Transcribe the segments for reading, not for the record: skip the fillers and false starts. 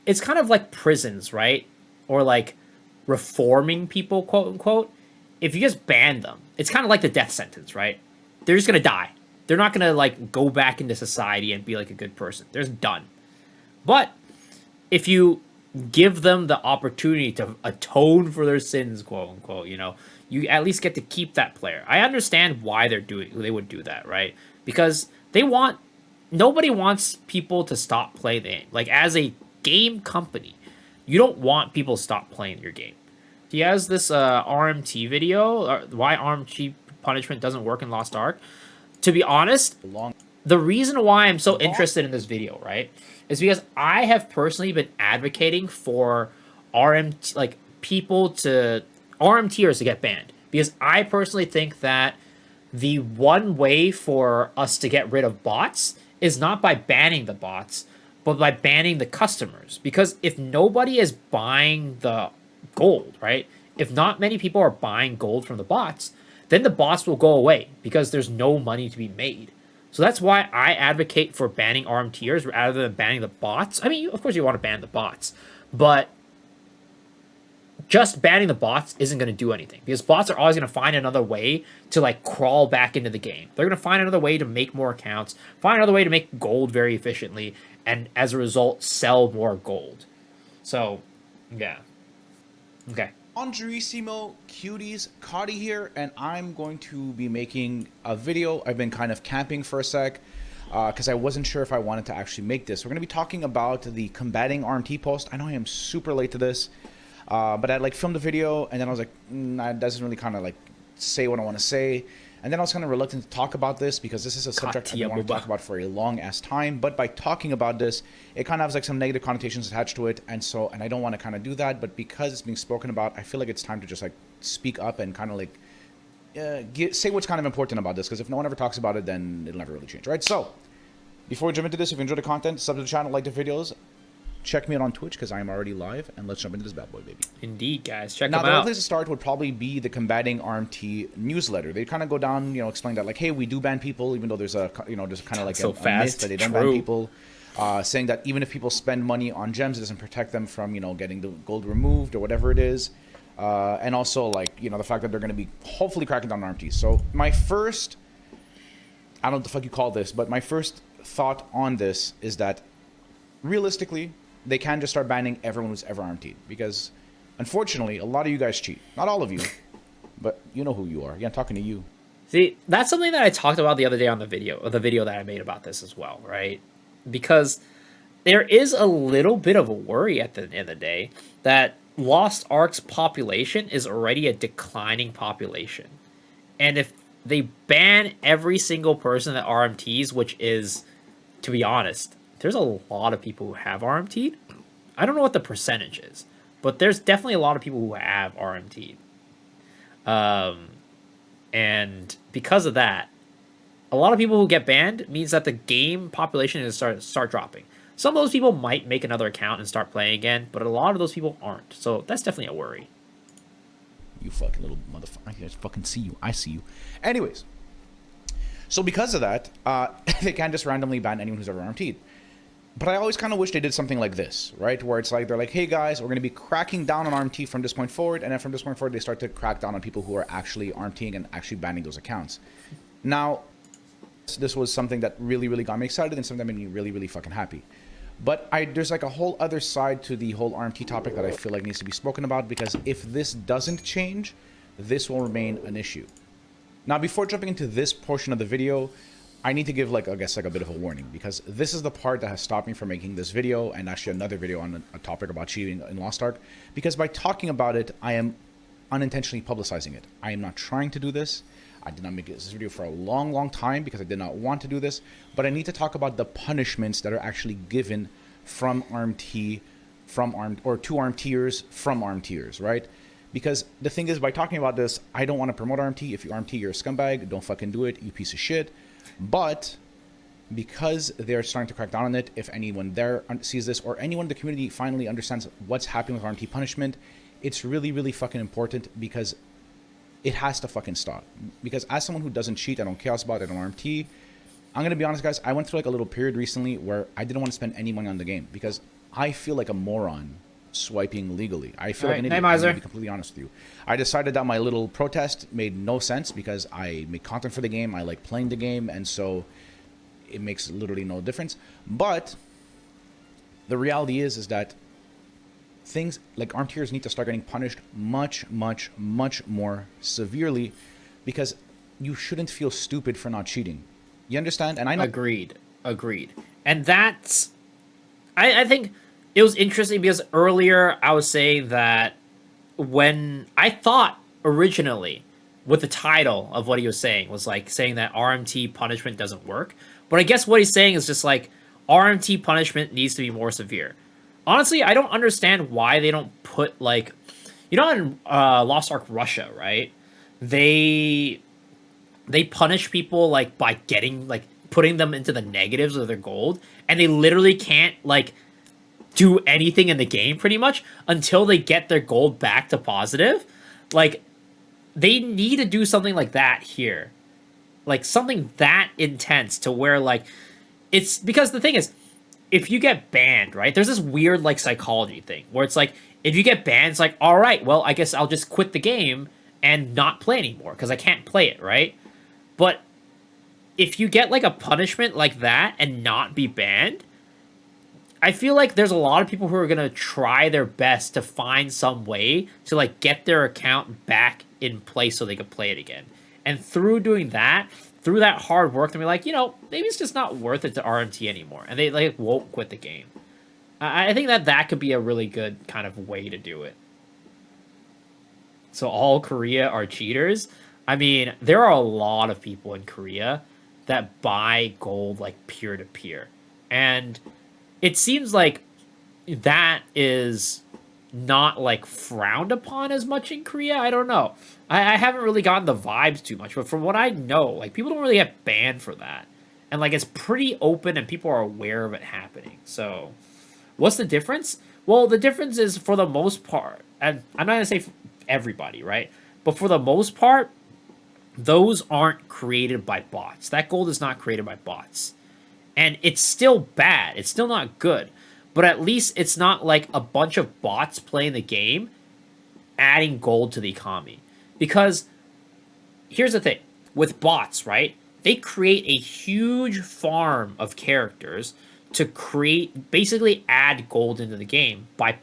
it's kind of like prisons, right? Or like reforming people, quote unquote. If you just ban them, it's kind of like the death sentence, right? They're just gonna die. They're not gonna like go back into society and be like a good person. They're just done. But if you give them the opportunity to atone for their sins, quote unquote, you at least get to keep that player. I understand why they would do that, right? Because nobody wants people to stop playing the game. Like as a game company, you don't want people to stop playing your game. He has this RMT video, why RMT punishment doesn't work in Lost Ark. To be honest, the reason why I'm so interested in this video, right, is because I have personally been advocating for RMT, like people to RMTers to get banned, because I personally think that the one way for us to get rid of bots is not by banning the bots, but by banning the customers. Because if nobody is buying the gold, right? If not many people are buying gold from the bots, then the bots will go away because there's no money to be made. So that's why I advocate for banning RMTers rather than banning the bots. I mean, of course you want to ban the bots, but just banning the bots isn't going to do anything, because bots are always going to find another way to like crawl back into the game. They're going to find another way to make more accounts, find another way to make gold very efficiently, and as a result, sell more gold. So, yeah. Okay. Andrissimo, Cuties, Cautty here, and I'm going to be making a video. I've been kind of camping for a sec because I wasn't sure if I wanted to actually make this. We're going to be talking about the combating RMT post. I know I am super late to this, but I like filmed the video, and then I was like, that doesn't really kind of like say what I want to say. And then I was kind of reluctant to talk about this because this is a subject I want to talk about for a long ass time. But by talking about this, it kind of has like some negative connotations attached to it, and I don't want to kind of do that. But because it's being spoken about, I feel like it's time to just like speak up and kind of like say what's kind of important about this. Because if no one ever talks about it, then it'll never really change, right? So before we jump into this, if you enjoyed the content, sub to the channel, like the videos. Check me out on Twitch because I'm already live, and let's jump into this bad boy, baby. Indeed, guys. Check them out. Now, the only place to start would probably be the Combating RMT newsletter. They kind of go down, explain that, like, hey, we do ban people, even though there's a, just kind of like a myth that they don't ban people. Saying that even if people spend money on gems, it doesn't protect them from, getting the gold removed or whatever it is. And also, like, the fact that they're going to be hopefully cracking down on RMT. So my first, I don't know what the fuck you call this, but my first thought on this is that realistically, they can just start banning everyone who's ever RMT'd, because unfortunately a lot of you guys cheat. Not all of you, but you know who you are. Yeah, I'm talking to you. See, that's something that I talked about the other day on the video that I made about this as well, right? Because there is a little bit of a worry at the end of the day that Lost Ark's population is already a declining population. And if they ban every single person that RMTs, which is, to be honest, there's a lot of people who have RMT'd. I don't know what the percentage is, but there's definitely a lot of people who have RMT'd. And because of that, a lot of people who get banned means that the game population is start dropping. Some of those people might make another account and start playing again, but a lot of those people aren't. So that's definitely a worry. You fucking little motherfucker. I just fucking see you. I see you. Anyways, so because of that, they can't just randomly ban anyone who's ever RMT'd. But I always kind of wish they did something like this, right? Where it's like, they're like, hey guys, we're going to be cracking down on RMT from this point forward. And then from this point forward, they start to crack down on people who are actually RMTing and actually banning those accounts. Now, this was something that really, really got me excited and something that made me really, really fucking happy. But there's like a whole other side to the whole RMT topic that I feel like needs to be spoken about, because if this doesn't change, this will remain an issue. Now, before jumping into this portion of the video, I need to give, like, I guess, like a bit of a warning, because this is the part that has stopped me from making this video and actually another video on a topic about cheating in Lost Ark, because by talking about it, I am unintentionally publicizing it. I am not trying to do this. I did not make this video for a long, long time because I did not want to do this, but I need to talk about the punishments that are actually given from RMT, or to RMTers from RMTers, right? Because the thing is, by talking about this, I don't want to promote RMT. If you RMT, you're a scumbag. Don't fucking do it, you piece of shit. But because they're starting to crack down on it, if anyone there sees this, or anyone in the community finally understands what's happening with RMT punishment, it's really, really fucking important, because it has to fucking stop. Because as someone who doesn't cheat, I don't chaos bot, I don't RMT, I'm going to be honest, guys, I went through like a little period recently where I didn't want to spend any money on the game, because I feel like a moron swiping legally. I feel All like an right. Hey, idiot. I'm Miser. going to be completely honest with you. I decided that my little protest made no sense because I make content for the game. I like playing the game, and so it makes literally no difference. But the reality is that things like arm tiers need to start getting punished much, much, much more severely, because you shouldn't feel stupid for not cheating. You understand? And I know. Agreed. And that's, I think it was interesting because earlier I was saying that when I thought originally with the title of what he was saying was like saying that RMT punishment doesn't work. But I guess what he's saying is just like RMT punishment needs to be more severe. Honestly, I don't understand why they don't put like, in Lost Ark Russia, right? They punish people like by getting like putting them into the negatives of their gold, and they literally can't like do anything in the game pretty much until they get their gold back to positive. Like they need to do something like that here. Like something that intense to where like it's because the thing is if you get banned, right? There's this weird like psychology thing where it's like if you get banned, it's like, all right, well, I guess I'll just quit the game and not play anymore because I can't play it, right? But if you get like a punishment like that and not be banned, I feel like there's a lot of people who are going to try their best to find some way to like get their account back in place so they can play it again. And through doing that, through that hard work, they'll be like, maybe it's just not worth it to RMT anymore. And they like won't quit the game. I think that could be a really good kind of way to do it. So all Korea are cheaters. I mean, there are a lot of people in Korea that buy gold like peer to peer. And it seems like that is not like frowned upon as much in Korea. I don't know. I haven't really gotten the vibes too much, but from what I know, like people don't really get banned for that. And like it's pretty open and people are aware of it happening. So what's the difference? Well, the difference is for the most part, and I'm not going to say for everybody, right? But for the most part, those aren't created by bots. That gold is not created by bots. And it's still bad. It's still not good. But at least it's not like a bunch of bots playing the game adding gold to the economy. Because here's the thing. With bots, right? They create a huge farm of characters to create, basically add gold into the game by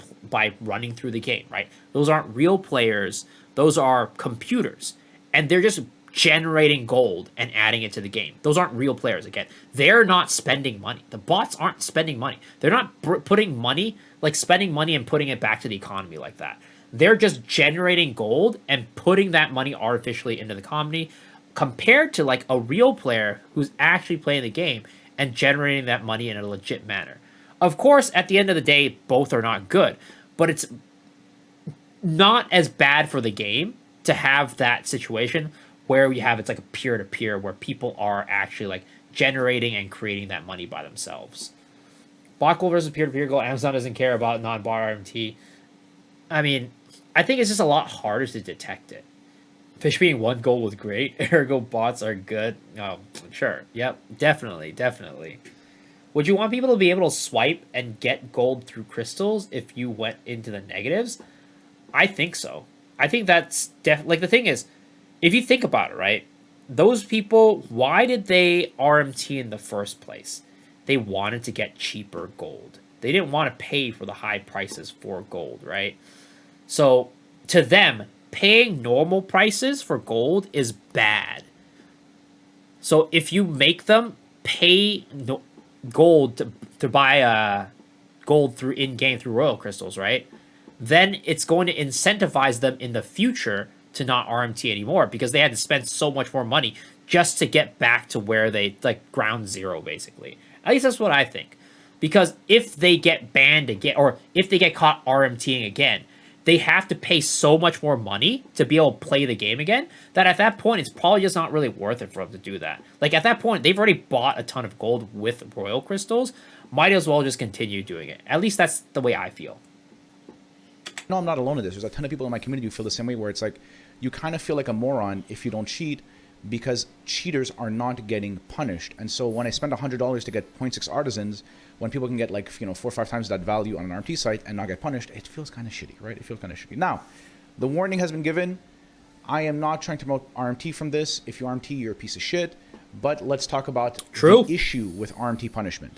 running through the game, right? Those aren't real players. Those are computers. And they're just generating gold and adding it to the game. Those aren't real players. Again, they're not spending money. The bots aren't spending money. They're not putting money, like spending money and putting it back to the economy like that. They're just generating gold and putting that money artificially into the economy compared to like a real player who's actually playing the game and generating that money in a legit manner. Of course, at the end of the day, both are not good, but it's not as bad for the game to have that situation where we have it's like a peer-to-peer where people are actually like generating and creating that money by themselves. Bot gold versus peer-to-peer gold, Amazon doesn't care about non-bot RMT. I mean, I think it's just a lot harder to detect it. Fish being one gold was great, ergo bots are good. Oh, sure. Yep, definitely. Would you want people to be able to swipe and get gold through crystals if you went into the negatives? I think so. I think that's like the thing is, if you think about it, right? Those people, why did they RMT in the first place? They wanted to get cheaper gold. They didn't want to pay for the high prices for gold, right? So to them, paying normal prices for gold is bad. So if you make them pay gold to buy gold through in-game through royal crystals, right? Then it's going to incentivize them in the future to not RMT anymore because they had to spend so much more money just to get back to where they, like, ground zero, basically. At least that's what I think. Because if they get banned again, or if they get caught RMTing again, they have to pay so much more money to be able to play the game again that at that point, it's probably just not really worth it for them to do that. Like, at that point, they've already bought a ton of gold with royal crystals. Might as well just continue doing it. At least that's the way I feel. No, I'm not alone in this. There's a ton of people in my community who feel the same way, where it's like, you kind of feel like a moron if you don't cheat, because cheaters are not getting punished. And so when I spend $100 to get 0.6 artisans, when people can get like, 4 or 5 times that value on an RMT site and not get punished, it feels kind of shitty, right? It feels kind of shitty. Now, the warning has been given. I am not trying to promote RMT from this. If you RMT, you're a piece of shit. But let's talk about the issue with RMT punishment.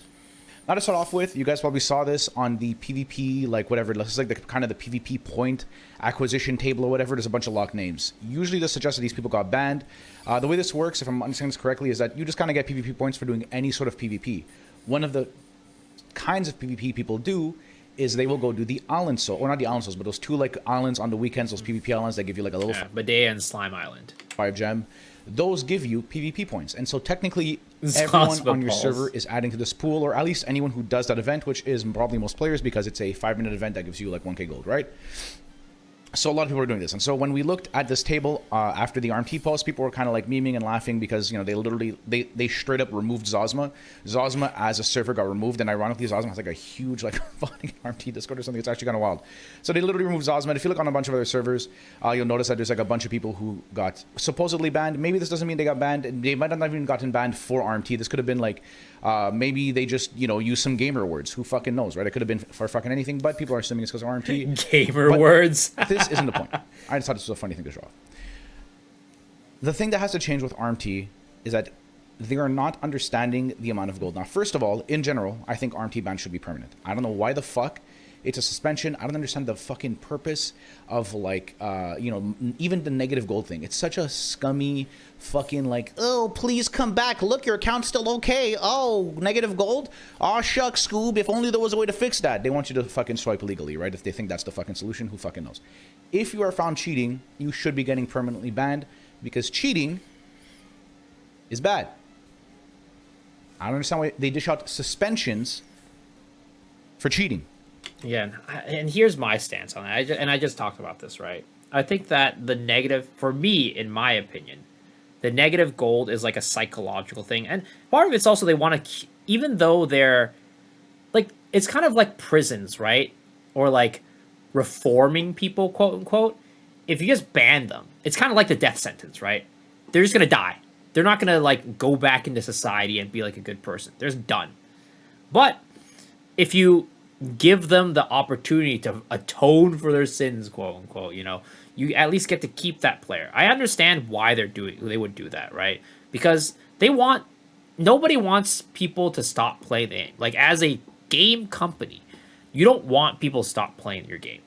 Now, to start off with, you guys probably saw this on the PvP, like whatever. This is like the kind of the PvP point acquisition table or whatever. There's a bunch of locked names. Usually this suggests that these people got banned. The way this works, if I'm understanding this correctly, is that you just kind of get PvP points for doing any sort of PvP. One of the kinds of PvP people do is they will go do the island soul, or not the island souls, but those two like islands on the weekends, those PvP islands that give you like a little Bidet and Slime Island 5 gem. Those give you PvP points. And so technically everyone on your server is adding to this pool, or at least anyone who does that event, which is probably most players because it's a 5-minute event that gives you like 1k gold, right? So a lot of people are doing this. And so when we looked at this table after the RMT post, people were kind of like memeing and laughing because, they literally, they straight up removed Zosma. Zosma as a server got removed. And ironically, Zosma has like a huge like fucking RMT Discord or something. It's actually kind of wild. So they literally removed Zosma. And if you look on a bunch of other servers, you'll notice that there's like a bunch of people who got supposedly banned. Maybe this doesn't mean they got banned. They might not have even gotten banned for RMT. This could have been like, maybe they just, use some gamer words. Who fucking knows, right? It could have been for fucking anything, but people are assuming it's because of RMT. Gamer words. This isn't the point. I just thought this was a funny thing to show off. The thing that has to change with RMT is that they are not understanding the amount of gold. Now, first of all, in general, I think RMT bans should be permanent. I don't know why the fuck it's a suspension. I don't understand the fucking purpose of like, even the negative gold thing. It's such a scummy fucking like, oh, please come back. Look, your account's still okay. Oh, negative gold? Aw, shucks, Scoob. If only there was a way to fix that. They want you to fucking swipe illegally, right? If they think that's the fucking solution, who fucking knows? If you are found cheating, you should be getting permanently banned because cheating is bad. I don't understand why they dish out suspensions for cheating. Yeah, and here's my stance on that. I just talked about this, right? I think that the negative, for me, in my opinion, the negative gold is like a psychological thing. And part of it's also they want to, even though they're, like, it's kind of like prisons, right? Or like reforming people, quote unquote. If you just ban them, it's kind of like the death sentence, right? They're just going to die. They're not going to, like, go back into society and be like a good person. They're just done. But if you give them the opportunity to atone for their sins, quote unquote, you at least get to keep that player. I understand why they would do that, right? Because nobody wants people to stop playing the game. Like, as a game company, you don't want people to stop playing your game.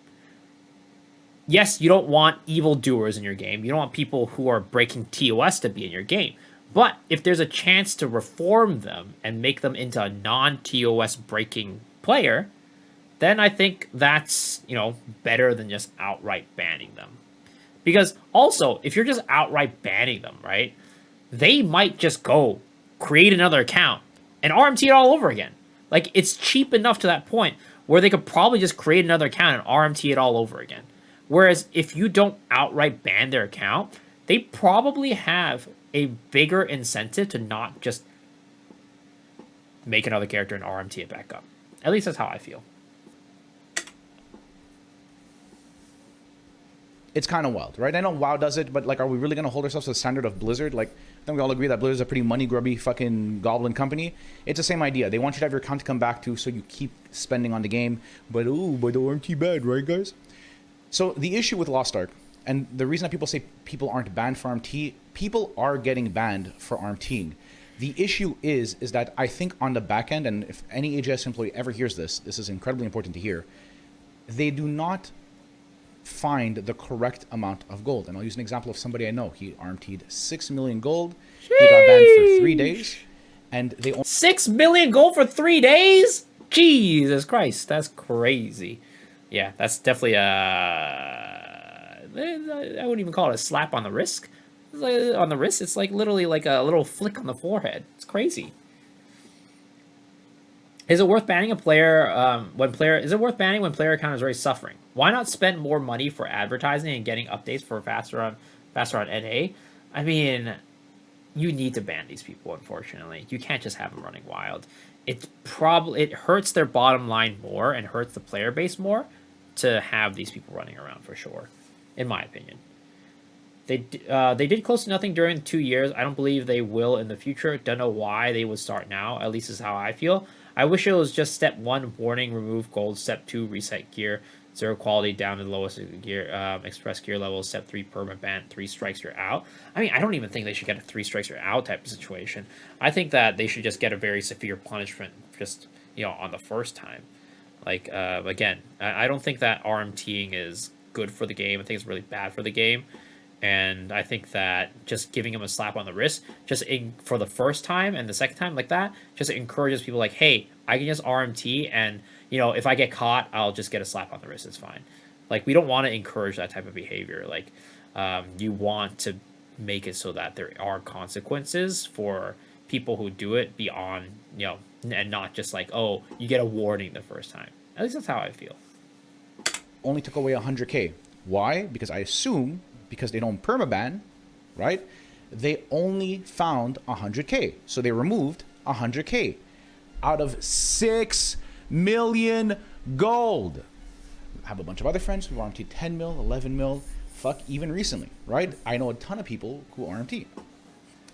Yes, you don't want evildoers in your game. You don't want people who are breaking TOS to be in your game. But if there's a chance to reform them and make them into a non-TOS breaking player, then I think that's, better than just outright banning them. Because also, if you're just outright banning them, right, they might just go create another account and RMT it all over again. Like, it's cheap enough to that point where they could probably just create another account and RMT it all over again. Whereas if you don't outright ban their account, they probably have a bigger incentive to not just make another character and RMT it back up. At least that's how I feel. It's kind of wild, right? I know WoW does it, but like, are we really going to hold ourselves to the standard of Blizzard? Like, I think we all agree that Blizzard's a pretty money-grubby fucking goblin company. It's the same idea. They want you to have your account to come back to so you keep spending on the game. But, the RMT bad, right, guys? So the issue with Lost Ark, and the reason that people say people aren't banned for RMT, people are getting banned for RMTing. The issue is that I think on the back end, and if any AGS employee ever hears this, this is incredibly important to hear, they do not find the correct amount of gold. And I'll use an example of somebody I know. He RMT'd 6 million gold. Sheesh. He got banned for 3 days. And they only 6 million gold for 3 days? Jesus Christ, that's crazy. Yeah, that's definitely I wouldn't even call it a slap on the wrist. On the wrist, it's like literally like a little flick on the forehead. It's crazy. Is it worth banning a player when player account is already suffering? Why not spend more money for advertising and getting updates for faster on NA? I mean, you need to ban these people, unfortunately. You can't just have them running wild. It hurts their bottom line more and hurts the player base more to have these people running around, for sure, in my opinion. They did close to nothing during the 2 years. I don't believe they will in the future. Don't know why they would start now. At least is how I feel. I wish it was just step one, warning, remove gold. Step two, reset gear. Zero quality down to the lowest gear, express gear level. Step three, perma ban. 3 strikes, you're out. I mean, I don't even think they should get a 3 strikes, you're out type of situation. I think that they should just get a very severe punishment, just on the first time. Like again, I don't think that RMTing is good for the game. I think it's really bad for the game. And I think that just giving him a slap on the wrist, for the first time and the second time like that, just encourages people like, hey, I can just RMT, and if I get caught, I'll just get a slap on the wrist. It's fine. Like, we don't want to encourage that type of behavior. Like, you want to make it so that there are consequences for people who do it beyond, and not just like, oh, you get a warning the first time. At least that's how I feel. Only took away 100K. Why? Because I assume, because they don't permaban, right? They only found 100K. So they removed 100K out of 6 million gold. I have a bunch of other friends who RMT 10 mil, 11 mil, fuck, even recently, right? I know a ton of people who RMT.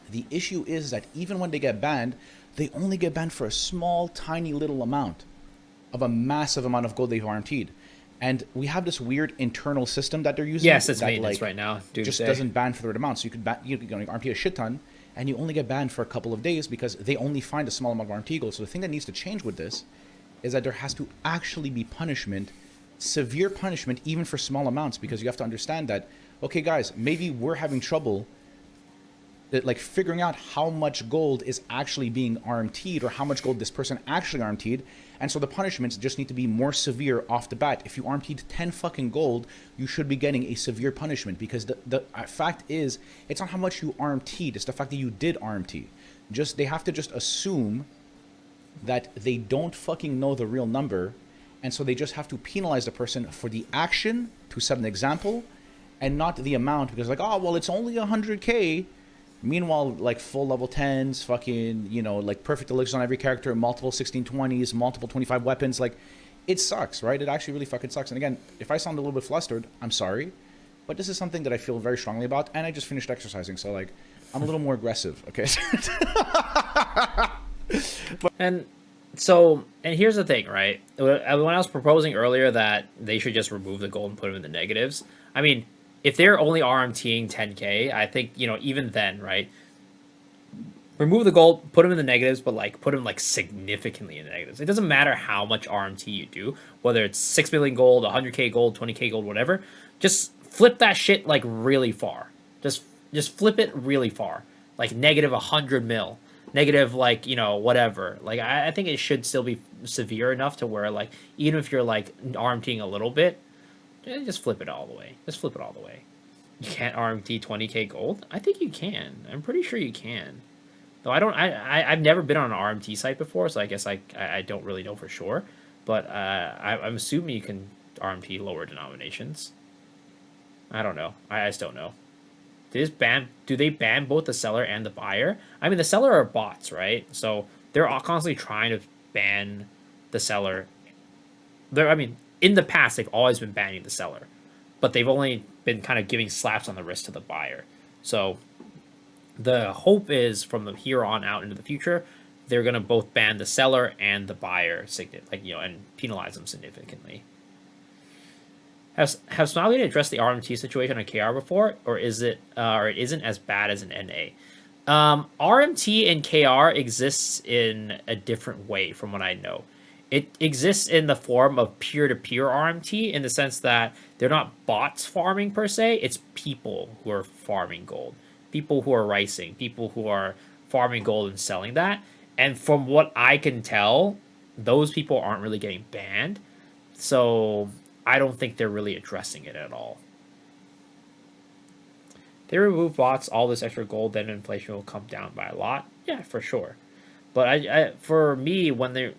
The issue is that even when they get banned, they only get banned for a small, tiny little amount of a massive amount of gold they've RMT'd. And we have this weird internal system that they're using. Yes, it's that, maintenance right now. Just doesn't ban for the right amount. So you could RMT a shit ton, and you only get banned for a couple of days because they only find a small amount of RMT gold. So the thing that needs to change with this is that there has to actually be punishment, severe punishment, even for small amounts, because you have to understand that, okay, guys, maybe we're having trouble like figuring out how much gold is actually being RMT'd or how much gold this person actually RMT'd. And so the punishments just need to be more severe off the bat. If you RMT'd 10 fucking gold, you should be getting a severe punishment, because the fact is, it's not how much you RMT'd, it's the fact that you did RMT. They have to just assume that they don't fucking know the real number, and so they just have to penalize the person for the action, to set an example, and not the amount, because like, oh, well, it's only 100K. Meanwhile, like full level 10s, fucking, like perfect elixirs on every character, multiple 1620s, multiple 25 weapons, like, it sucks, right? It actually really fucking sucks. And again, if I sound a little bit flustered, I'm sorry, but this is something that I feel very strongly about, and I just finished exercising, so like, I'm a little more aggressive, okay? And here's the thing, right? When I was proposing earlier that they should just remove the gold and put them in the negatives, I mean, if they're only RMTing 10K, I think, even then, right? Remove the gold, put them in the negatives, but like put them like significantly in the negatives. It doesn't matter how much RMT you do, whether it's 6 million gold, 100K gold, 20K gold, whatever. Just flip that shit like really far. Just flip it really far. Like negative 100 mil. Negative, like, whatever. Like, I think it should still be severe enough to where, like, even if you're like RMTing a little bit, just flip it all the way. Just flip it all the way. You can't RMT 20K gold? I think you can. I'm pretty sure you can. Though I've never been on an RMT site before, so I guess I don't really know for sure. But I'm assuming you can RMT lower denominations. I don't know. I just don't know. Do they ban both the seller and the buyer? I mean, the seller are bots, right? So they're all constantly trying to ban the seller. In the past, they've always been banning the seller, but they've only been kind of giving slaps on the wrist to the buyer. So the hope is from the here on out into the future, they're going to both ban the seller and the buyer, and penalize them significantly. Have Smiley addressed the RMT situation on KR before, or is it or it isn't as bad as an NA? RMT and KR exists in a different way from what I know. It exists in the form of peer-to-peer RMT, in the sense that they're not bots farming per se. It's people who are farming gold, people who are ricing, people who are farming gold and selling that. And from what I can tell, those people aren't really getting banned. So I don't think they're really addressing it at all. They remove bots, all this extra gold, then inflation will come down by a lot. Yeah, for sure. But for me, when they're...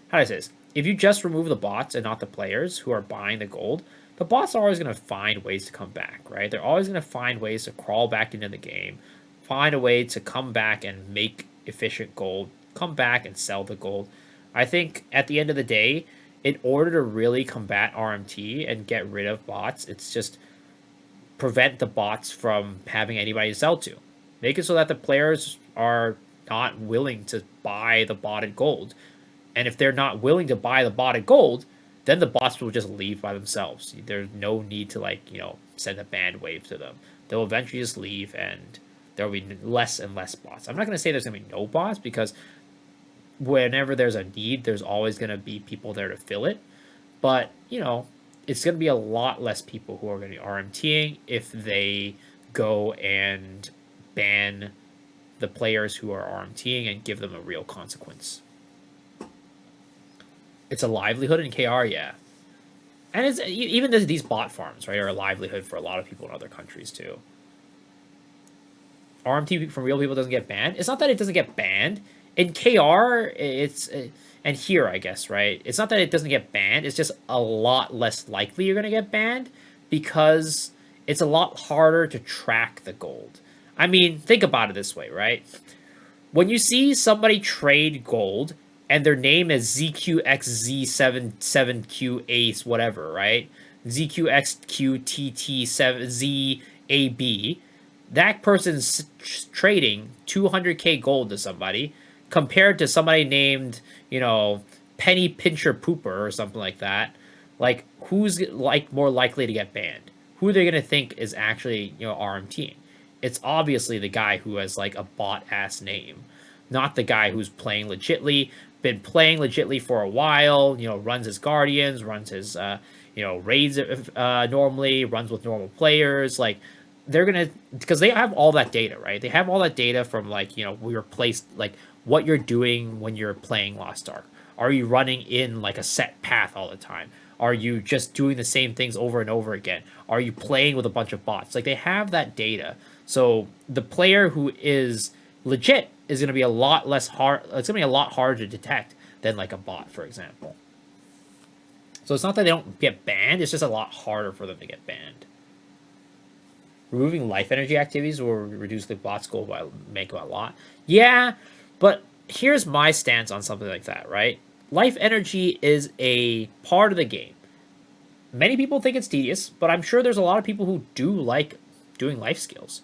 How do I say this? If you just remove the bots and not the players who are buying the gold, the bots are always going to find ways to come back, right? They're always going to find ways to crawl back into the game, find a way to come back and make efficient gold, come back and sell the gold. I think at the end of the day, in order to really combat RMT and get rid of bots, it's just prevent the bots from having anybody to sell to. Make it so that the players are not willing to buy the botted gold. And if they're not willing to buy the botted gold, then the bots will just leave by themselves. There's no need to like, send a band wave to them. They'll eventually just leave and there will be less and less bots. I'm not going to say there's going to be no bots because whenever there's a need, there's always going to be people there to fill it. But, it's going to be a lot less people who are going to be RMTing if they go and ban the players who are RMTing and give them a real consequence. It's a livelihood in KR, yeah. And it's even these bot farms, right, are a livelihood for a lot of people in other countries too. RMT from real people doesn't get banned. It's not that it doesn't get banned. In KR, and here, I guess, right? It's not that it doesn't get banned. It's just a lot less likely you're going to get banned because it's a lot harder to track the gold. I mean, think about it this way, right? When you see somebody trade gold and their name is ZQXZ77Q Ace, whatever, right? ZQXQTT7ZAB, that person's trading 200k gold to somebody compared to somebody named, Penny Pincher Pooper or something like that. Like, who's like more likely to get banned? Who are they going to think is actually, RMTing? It's obviously the guy who has like a bot-ass name, not the guy who's playing legitly, been playing legitly for a while, runs his Guardians, runs his, raids normally, runs with normal players. Like, they're going to, because they have all that data, right? They have all that data from, like, we replaced, like, what you're doing when you're playing Lost Ark. Are you running in, like, a set path all the time? Are you just doing the same things over and over again? Are you playing with a bunch of bots? Like, they have that data. So the player who is legit is going to be a lot less hard. It's going to be a lot harder to detect than like a bot, for example. So it's not that they don't get banned. It's just a lot harder for them to get banned. Removing life energy activities will reduce the bot's goal by make a lot. Yeah, but here's my stance on something like that, right? Life energy is a part of the game. Many people think it's tedious, but I'm sure there's a lot of people who do like doing life skills.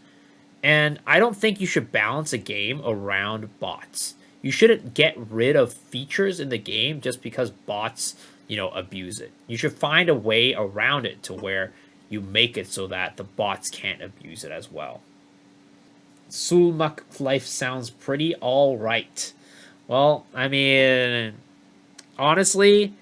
And I don't think you should balance a game around bots. You shouldn't get rid of features in the game just because bots, abuse it. You should find a way around it to where you make it so that the bots can't abuse it as well. Sulmak life sounds pretty all right. Well, I mean, honestly,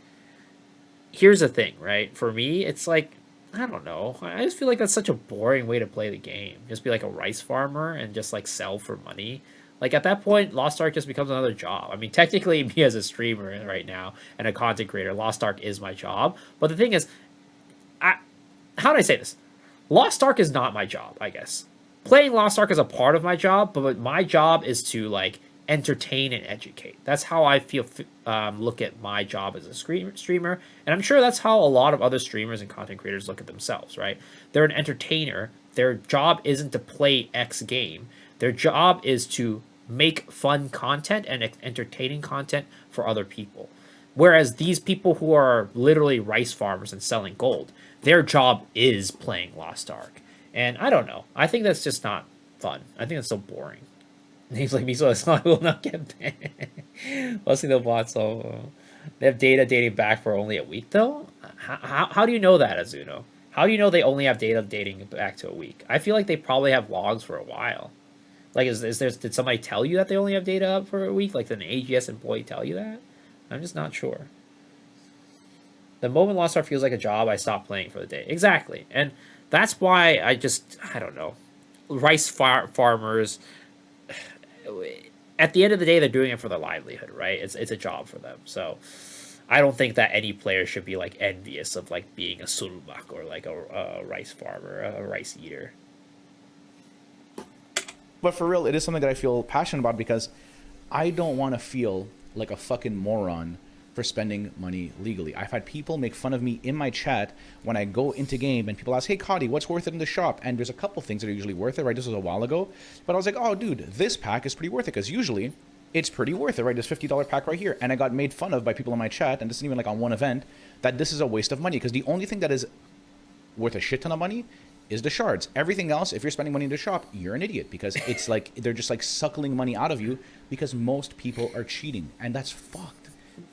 here's the thing, right? For me, it's like, I don't know. I just feel like that's such a boring way to play the game. Just be like a rice farmer and just like sell for money. Like at that point, Lost Ark just becomes another job. I mean, technically, me as a streamer right now and a content creator, Lost Ark is my job. But the thing is, how do I say this? Lost Ark is not my job, I guess. Playing Lost Ark is a part of my job, but my job is to like entertain and educate. That's how I feel. Look at my job as a streamer, and I'm sure that's how a lot of other streamers and content creators look at themselves. Right? They're an entertainer. Their job isn't to play X game. Their job is to make fun content and entertaining content for other people. Whereas these people who are literally rice farmers and selling gold, their job is playing Lost Ark. And I don't know. I think that's just not fun. I think that's so boring. Names like Miso Islam will not get banned. Mostly the bots, so they have data dating back for only a week, though? How do you know that, Azuno? How do you know they only have data dating back to a week? I feel like they probably have logs for a while. Like, did somebody tell you that they only have data up for a week? Like, did an AGS employee tell you that? I'm just not sure. The moment Lost Ark feels like a job, I stop playing for the day. Exactly. And that's why I don't know. Rice farmers, at the end of the day, they're doing it for their livelihood, right? It's a job for them. So I don't think that any player should be, like, envious of, like, being a sulmak or, like, a rice farmer, a rice eater. But for real, it is something that I feel passionate about because I don't want to feel like a fucking moron for spending money legally. I've had people make fun of me in my chat when I go into game and people ask, hey, Cautty, what's worth it in the shop? And there's a couple things that are usually worth it, right? This was a while ago. But I was like, oh, dude, this pack is pretty worth it because usually it's pretty worth it, right? This $50 pack right here. And I got made fun of by people in my chat, and this isn't even like on one event, that this is a waste of money because the only thing that is worth a shit ton of money is the shards. Everything else, if you're spending money in the shop, you're an idiot because it's like they're just like suckling money out of you because most people are cheating, and that's fucked.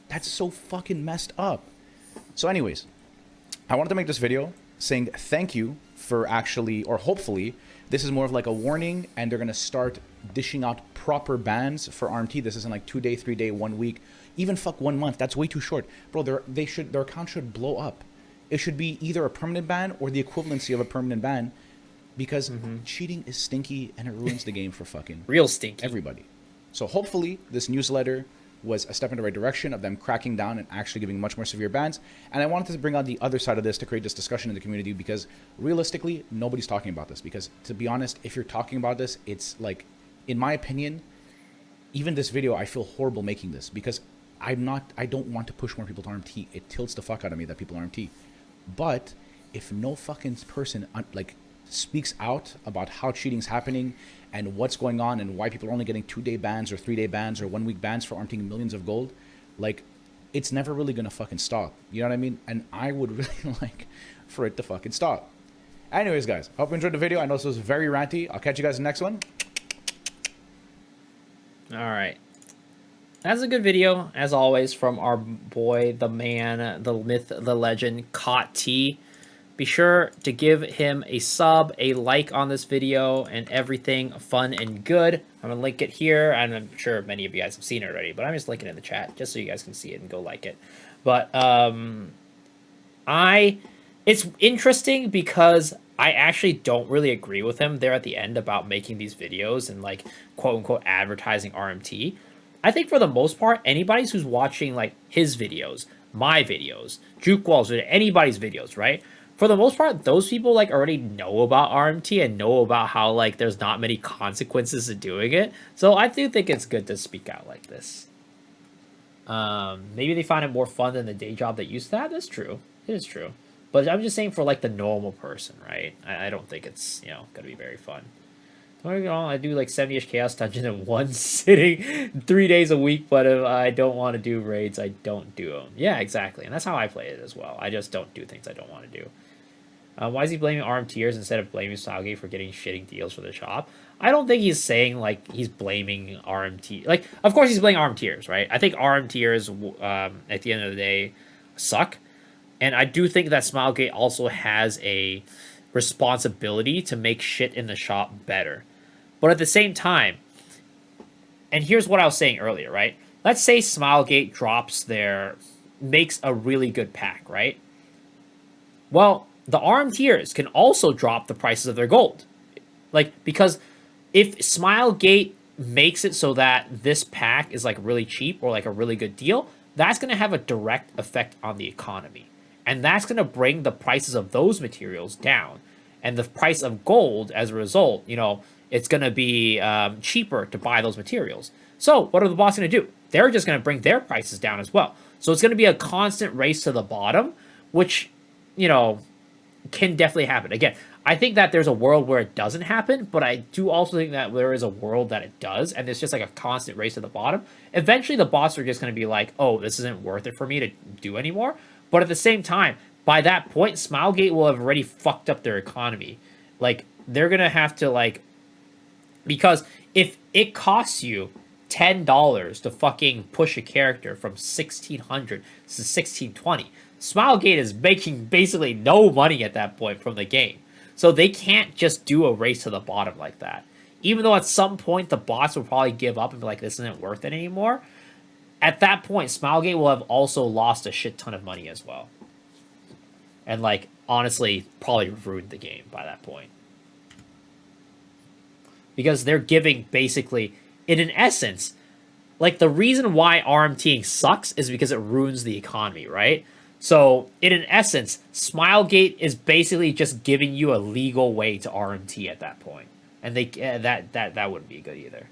That's so fucking messed up. So anyways, I wanted to make this video saying thank you for actually, or hopefully, this is more of like a warning, and they're gonna start dishing out proper bans for RMT. This isn't like 2 day, 3 day, 1 week, even fuck 1 month. That's way too short, bro. Their account should blow up. It should be either a permanent ban or the equivalency of a permanent ban, because cheating is stinky and it ruins the game for fucking real stinky everybody. So hopefully this newsletter was a step in the right direction of them cracking down and actually giving much more severe bans. And I wanted to bring out the other side of this to create this discussion in the community, because realistically, nobody's talking about this. Because to be honest, if you're talking about this, it's like, in my opinion, even this video, I feel horrible making this because I don't want to push more people to RMT. It tilts the fuck out of me that people RMT. But if no fucking person like speaks out about how cheating's happening and what's going on and why people are only getting 2 day bans or 3 day bans or 1 week bans for RMTing millions of gold, like, it's never really gonna fucking stop. You know what I mean? And I would really like for it to fucking stop. Anyways, guys, hope you enjoyed the video. I know this was very ranty. I'll catch you guys in the next one. All right. That's a good video, as always, from our boy, the man, the myth, the legend, Cautty. Be sure to give him a sub, a like on this video, and everything fun and good. I'm going to link it here, and I'm sure many of you guys have seen it already, but I'm just linking it in the chat, just so you guys can see it and go like it. But it's interesting because I actually don't really agree with him there at the end about making these videos and, like, quote-unquote advertising RMT. I think for the most part, anybody who's watching like his videos, my videos, Jukewall's video, anybody's videos, right? For the most part, those people like already know about RMT and know about how like there's not many consequences to doing it. So I do think it's good to speak out like this. Maybe they find it more fun than the day job they used to have. That's true. It is true. But I'm just saying for like the normal person, right? I don't think it's, you know, gonna be very fun. I do like 70-ish chaos dungeons in one sitting 3 days a week, but if I don't want to do raids, I don't do them. Yeah, exactly. And that's how I play it as well. I just don't do things I don't want to do. Why is he blaming RMTers instead of blaming Smilegate for getting shitting deals for the shop? I don't think he's saying, like, he's blaming RMT. Like, of course he's blaming RMTers, right? I think RMTers, at the end of the day, suck. And I do think that Smilegate also has a responsibility to make shit in the shop better. But at the same time, and here's what I was saying earlier, right? Let's say Smilegate makes a really good pack, right? Well, the RMTers can also drop the prices of their gold. Like, because if Smilegate makes it so that this pack is like really cheap or like a really good deal, that's going to have a direct effect on the economy. And that's going to bring the prices of those materials down. And the price of gold, as a result, you know, it's going to be cheaper to buy those materials. So what are the bots going to do? They're just going to bring their prices down as well. So it's going to be a constant race to the bottom, which, you know, can definitely happen. Again, I think that there's a world where it doesn't happen, but I do also think that there is a world that it does, and it's just like a constant race to the bottom. Eventually, the bots are just going to be like, oh, this isn't worth it for me to do anymore. But at the same time, by that point, Smilegate will have already fucked up their economy. Like, they're going to have to, like, because if it costs you $10 to fucking push a character from 1600 to 1620, Smilegate is making basically no money at that point from the game. So they can't just do a race to the bottom like that. Even though at some point the bots will probably give up and be like, this isn't worth it anymore. At that point, Smilegate will have also lost a shit ton of money as well. And, like, honestly, probably ruined the game by that point. Because they're giving, basically, in an essence, like, the reason why RMTing sucks is because it ruins the economy, right? So, in an essence, Smilegate is basically just giving you a legal way to RMT at that point. And they that wouldn't be good either.